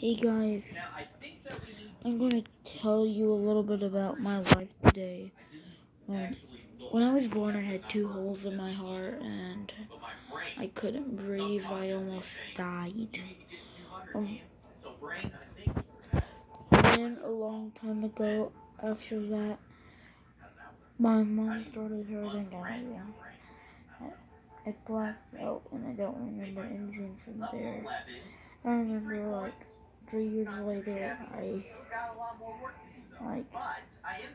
Hey guys, I'm going to tell you a little bit about my life today. When I was born, I had 2 holes in my heart and I couldn't breathe. I almost died. Um, then a long time ago, after that, my mom started hurting and I blacked out and I don't remember anything from there. I remember like 3 years later, I like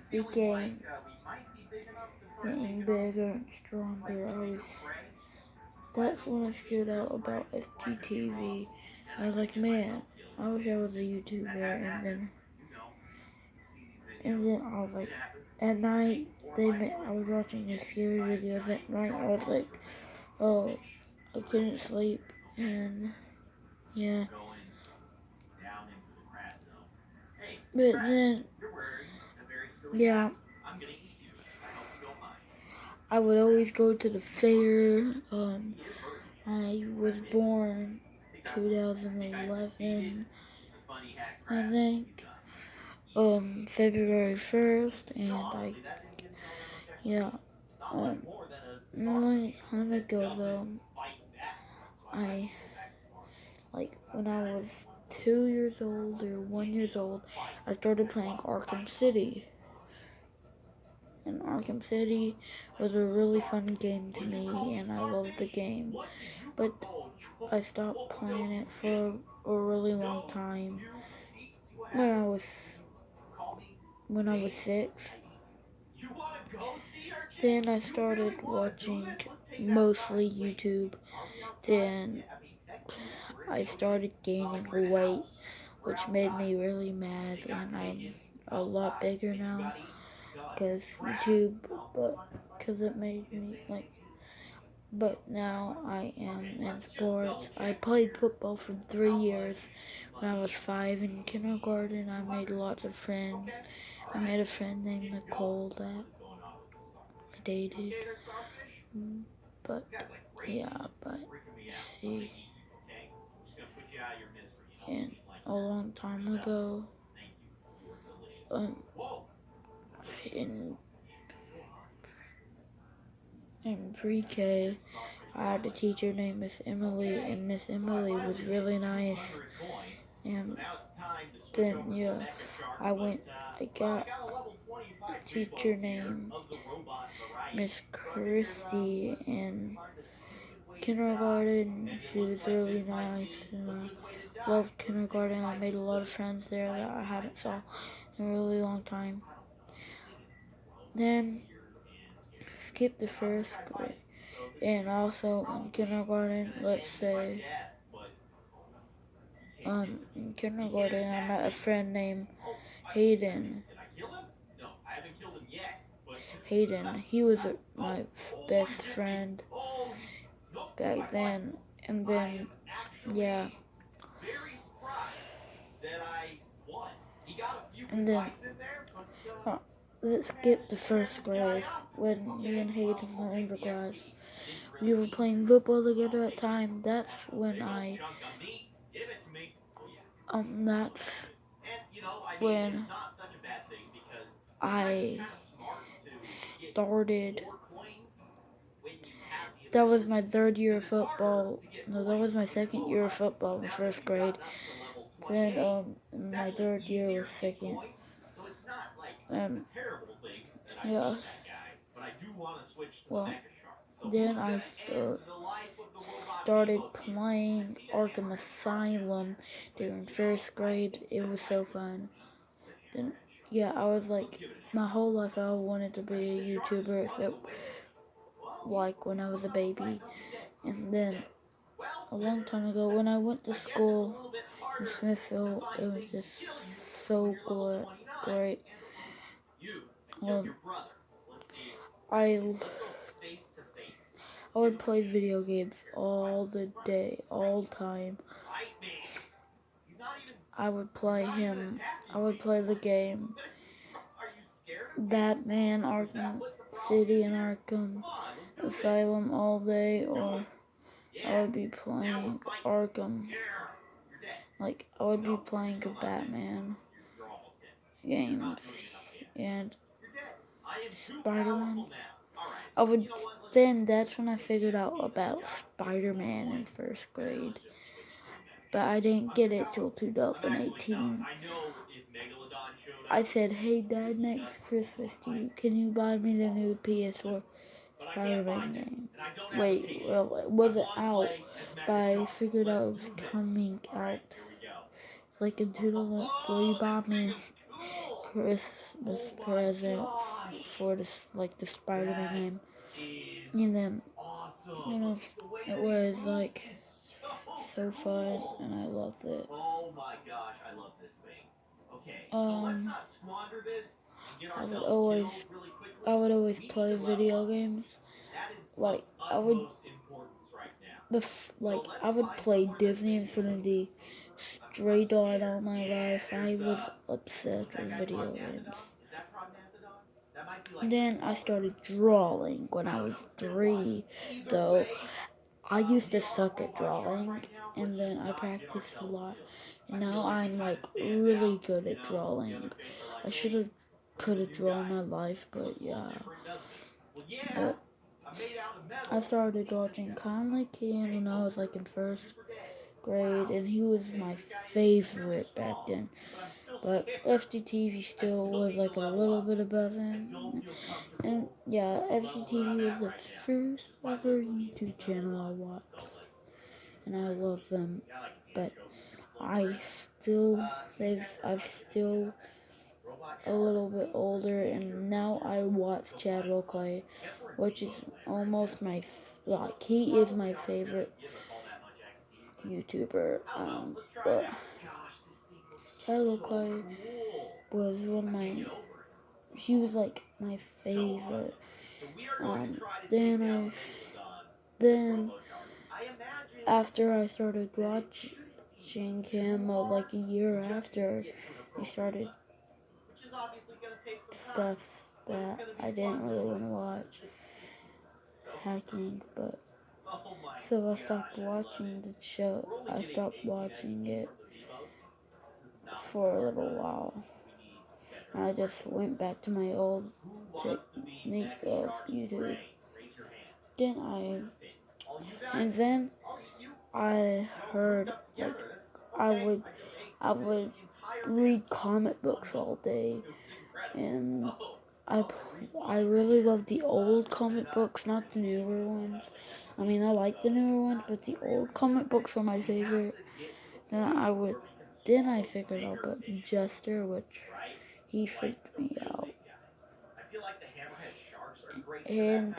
became getting bigger and stronger. That's when I figured out about FGTV. I was like, man, I wish I was a YouTuber. And then I was like, at night I was watching the scary videos at night. I was like, oh, I couldn't sleep, and yeah. But then, yeah, I would always go to the fair. I was born 2011, I think, February 1st, and yeah, a long time ago though, I, when I was 2 years old or 1 year old, I started playing Arkham City. And Arkham City was a really fun game to me, and I loved the game. But I stopped playing it for a really long time when I was when I was 6. Then I started watching mostly YouTube. Then I started gaining weight, which made me really mad, and I'm a lot bigger now because YouTube, but because it made me but now I am in sports. I played football for 3 years. When I was 5 in kindergarten, I made lots of friends. I made a friend named Nicole that I dated. But yeah, but see, and a long time ago, um, in pre-K, I had a teacher named Miss Emily, and Miss Emily was really nice. And then yeah, I got a teacher named Miss Christie in kindergarten. She was really nice, and I loved kindergarten. I made a lot of friends there that I hadn't saw in a really long time. Then skip the first grade, and also in kindergarten, let's say, in kindergarten, I met a friend named Hayden. He was my best friend back then, and then, yeah, and then, let's skip the first grade, when me and Hayden were in the class. We were playing football together at time. That's when that's when I started. That was my 3rd year of football. No, that was my 2nd year of football in 1st grade. Then, my 3rd year was 2nd. Yeah. Well, then I started playing Arkham Asylum during 1st grade. It was so fun. Then, yeah, I was like, my whole life I wanted to be a YouTuber, except like when I was a baby. And then a long time ago, when I went to school in Smithfield, it was just so great. I would play video games all the day, all the time. I would play the game Batman, Arkham City, and Arkham Asylum all day, or I would be playing Arkham Like, I would be playing a Batman games and Spider-Man. I would, then that's when I figured out about Spider-Man in first grade. But I didn't get it till 2018. I said, hey Dad, next Christmas can you buy me the new PS4 Spider-Man game? Wait, well, it wasn't out, but I figured out it was coming out. Like in 2000, will you buy me Christmas present for this, like the Spider-Man game? And then, you know, it was like so fun, and I loved it. Um, I would always, I would always play video games. Like I would, I would play Disney Infinity straight on all my life. I was obsessed with video games. Then I started drawing when I was 3, though. I used to suck at drawing, and then I practiced a lot, and now I'm like really good at drawing. I should have put a draw in my life, but yeah. But I started watching Conley Keane when I was like in first grade, and he was my favorite back then. But FGTV still was like a little bit above him. And yeah, FGTV was the first ever YouTube channel I watched. And I love them. But I've still a little bit older, and now I watch Chadwell Clay, which is almost he is my favorite YouTuber. But Chadwell Clay was he was like my favorite. Then after I started watching him, like a year after, he started stuff that I didn't really want to watch, hacking, but so I stopped watching the show. I stopped watching it for a little while. I just went back to my old technique of YouTube. Then I heard like I would read comic books all day, and I really love the old comic books, not the newer ones. I mean, I like the newer ones, but the old comic books are my favorite. Then I figured out about Jester, which he freaked me out, and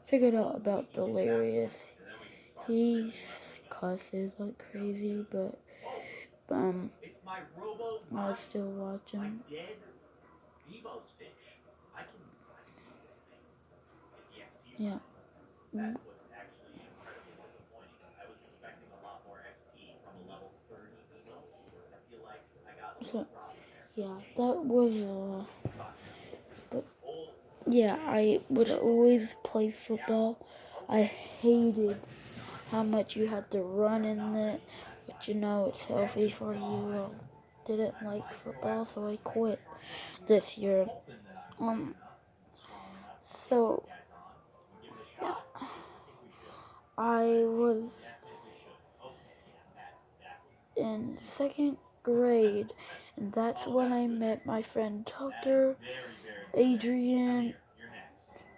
figured out about Delirious. He cusses like crazy, but I was still watching. Yeah. Mm. So, yeah, that was but yeah, I would always play football. I hated how much you had to run in it, but you know it's healthy for you. Didn't like football, so I quit this year. So yeah, I was in second grade, and that's when I met my friend Tucker, Adrian.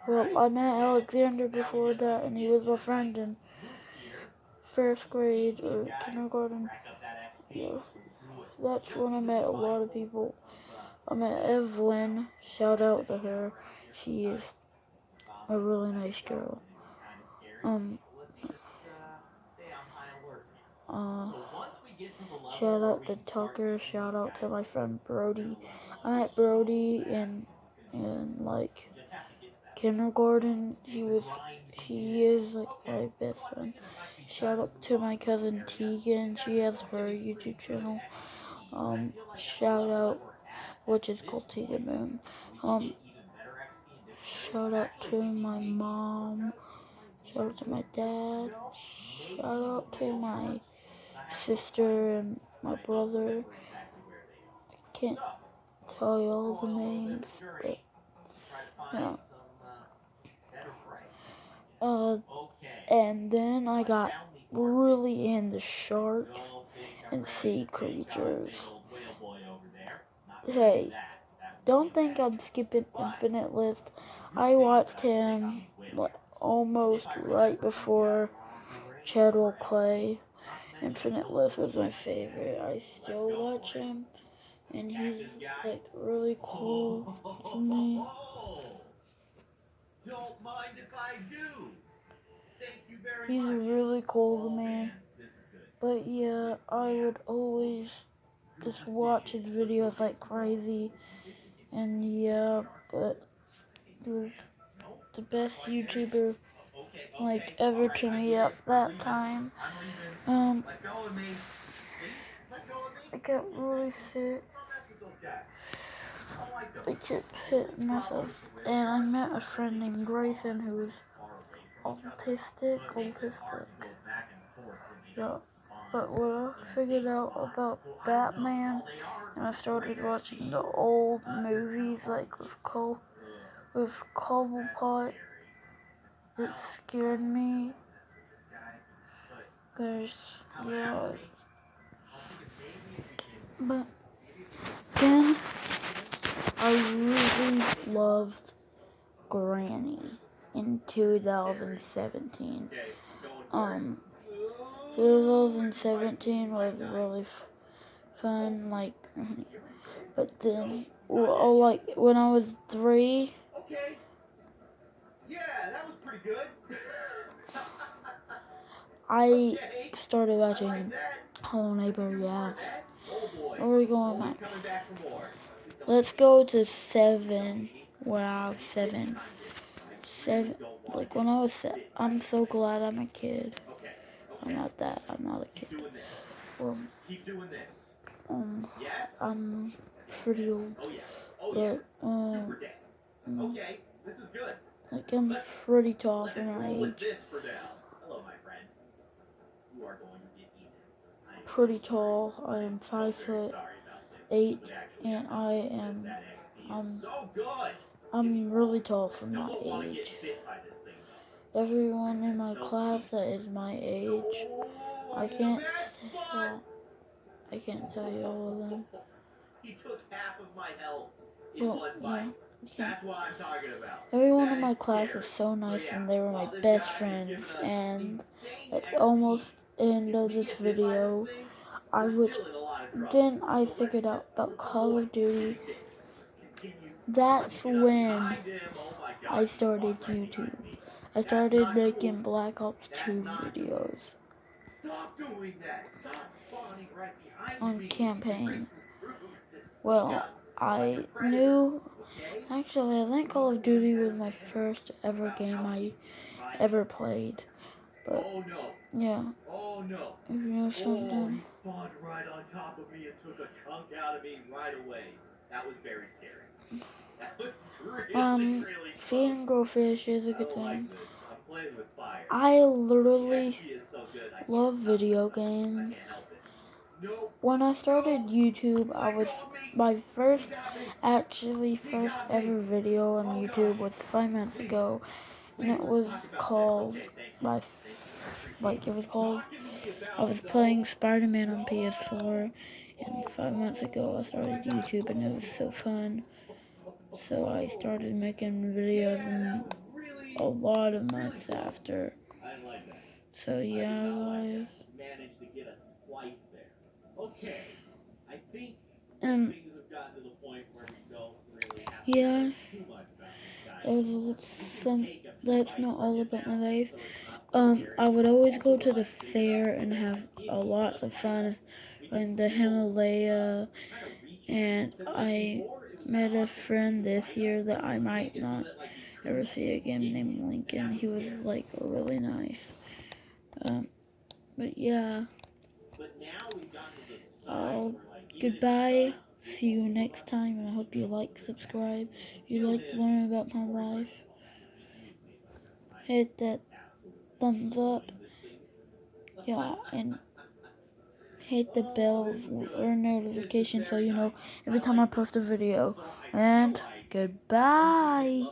Well, I met Alexander before that, and he was my friend in first grade or kindergarten. Yeah, that's when I met a lot of people. I met Evelyn. Shout out to her. She is a really nice girl. Uh, Shout out to Tucker. Shout out to my friend Brody. I met Brody in like kindergarten. He is like my best friend. Shout out to my cousin Tegan. She has her YouTube channel. Shout out, which is called Tegan Moon. Shout out to my mom. Shout out to my dad. Shout out to my sister and my brother. I can't tell you all the names, but yeah. And then I got really into sharks and sea creatures. Hey, don't think I'm skipping Infinite List. I watched him almost right before Chadwell Clay. Infinite List was my favorite. I still watch him, and he's like really cool to me. Don't mind if I do. Thank you very He's much. really cool to me. This is good. But yeah, I would always just watch his videos like crazy. And yeah, but he was the best YouTuber like ever to me at that time. I got really sick. I kept hitting myself, and I met a friend named Grayson who was autistic. Yeah. But when I figured out about Batman, and I started watching the old movies like with Cobblepot, it scared me. Cause yeah. But then I really loved Granny in 2017. 2017 was really fun, like, but then, like, when I was 3, Okay. Yeah, that was pretty good. I started watching Hello Neighbor, yeah. Where are we going next? Let's go to 7, when I was 7. 7, like, when I was 7, I'm so glad I'm a kid. I'm not a kid. Well, I'm pretty old, but, like, I'm pretty tall for my age. Pretty tall. I am 5'8", and I'm really tall for my age. Everyone in my class that is my age, I can't tell you all of them. He took half of my health in Well, one yeah, bite. That's what I'm talking about. Everyone in my class was so nice, and they were my best friends. And that's almost the end of this video. Then I figured out about Call of Duty. That's when I started YouTube. I started making Black Ops 2 videos on campaign. Well, I knew, actually, I think Call of Duty was my first ever game I ever played. But, yeah. If you know something. He spawned right on top of me and took a chunk out of me right away. That was very scary. That was really Feed and grow fish is a good thing. I'm playing with fire. I literally love video games. When I started YouTube, my first ever video on YouTube was 5 months ago, and it was called, I was playing Spider-Man on PS4, and 5 months ago I started YouTube, and it was so fun. So I started making videos in a lot of months after. So yeah, guys. And yeah, that's not all about my life. I would always go to the fair and have a lot of fun in the Himalaya, and I met a friend this year that I might not ever see again named Lincoln. He was like really nice. But yeah. Goodbye. See you next time, and I hope you subscribe. If you like to learn about my life, hit that thumbs up. Yeah, and hit the bell or notification so you know every time I post a video. And goodbye.